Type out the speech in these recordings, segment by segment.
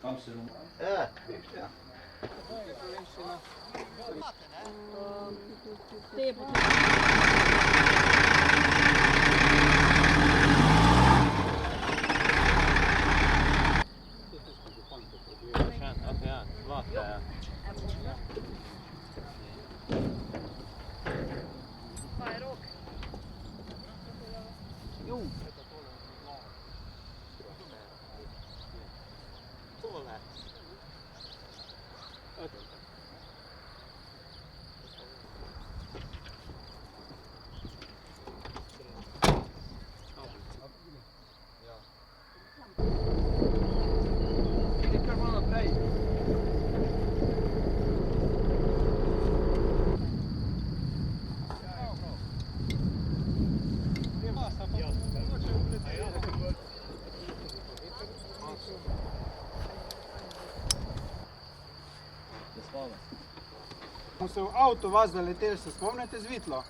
Kam se bomo? Te potem. Smo se v avto vas zaleteli, se spomnite z vitlo?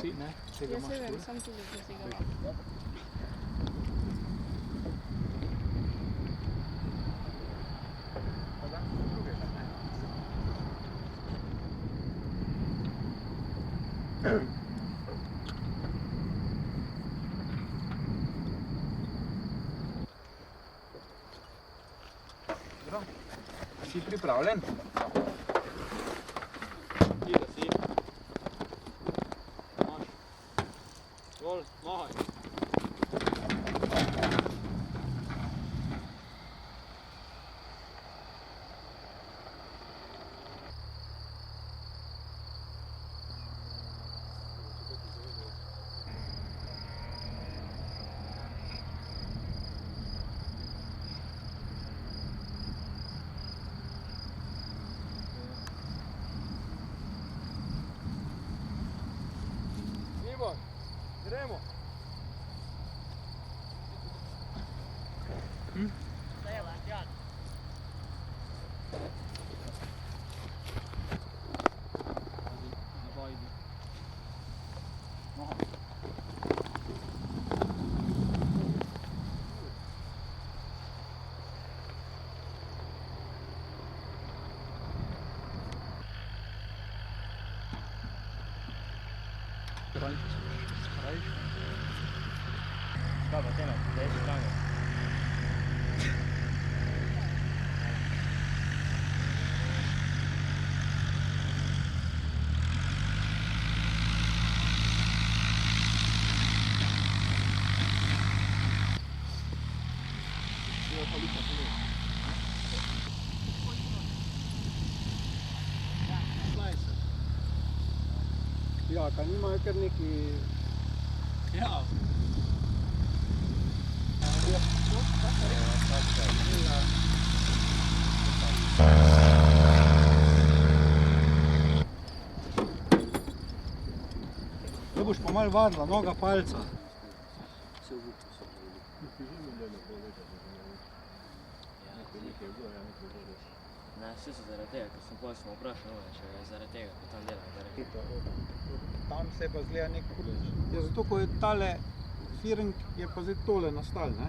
Sì, ne? Jaz se vem, sam tudi posegala. Si pripravljen? Gremo. Poljaka, nimajo kar neki... Ja. Da boš pa malo vadila, noga palca. Ne, vsi so zaradi tega, ker sem poslal vprašal, če je zaradi tega, ko tam delam. Tam se pa zgleda nek kurlež. Ja, zato ko je tale firink, je pa zdaj tole nastal, ne?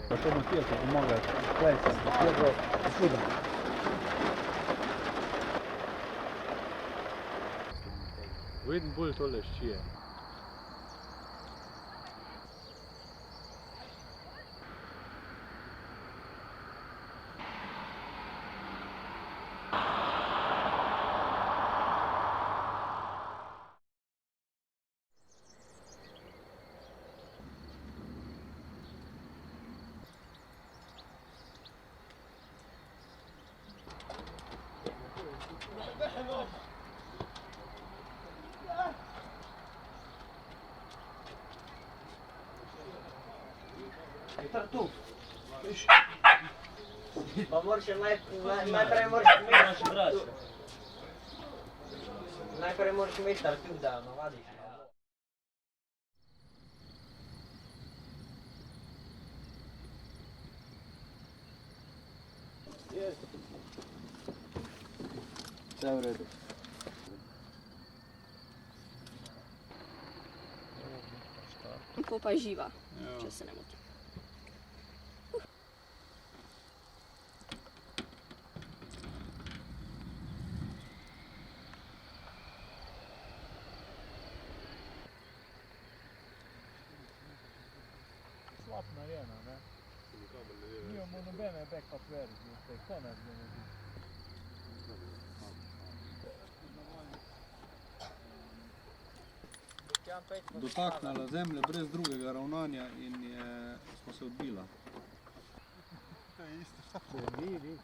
Pa to Matija ti pomaga, klejce, spredro, skuda. Vidim bolj tole ščije. Pa moraš najprej moraš najprej moraš meštar tu, da navadiš. Vse v redu. Po pa živa, če se ne motim. Slab narejena, ne? Nimamo nobene backup verzije, to je konec genezi. Dotaknala zemlje brez drugega ravnanja in smo se odbila. To je isto. Ni.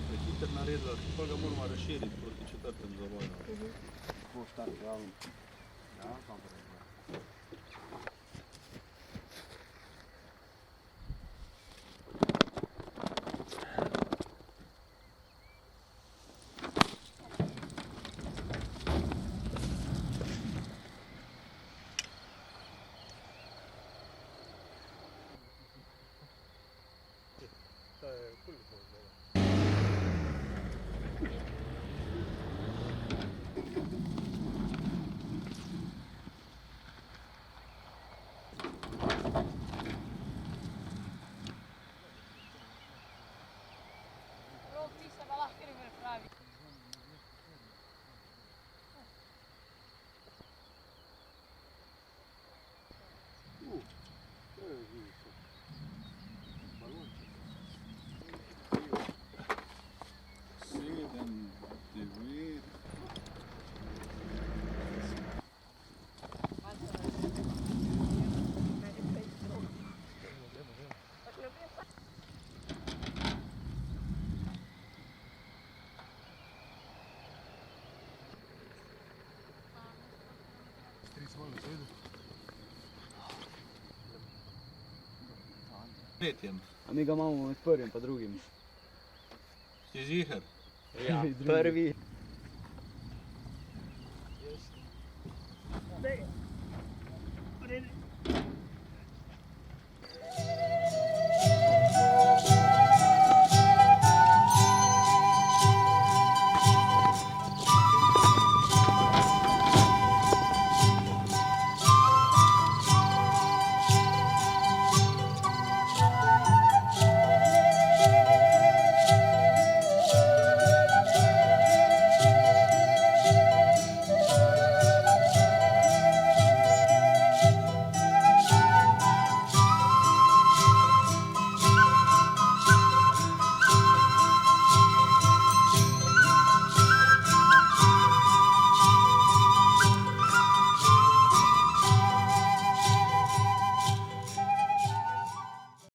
Prehiter naredila, pa ga moramo razširiti proti četrtem zavoju. Boš tak ravno. Ja, dobro je. To je kul bolj. Tretjem. A mi ga imamo med prvim pa drugim. Si žiher? Ja, prvi. Zdaj,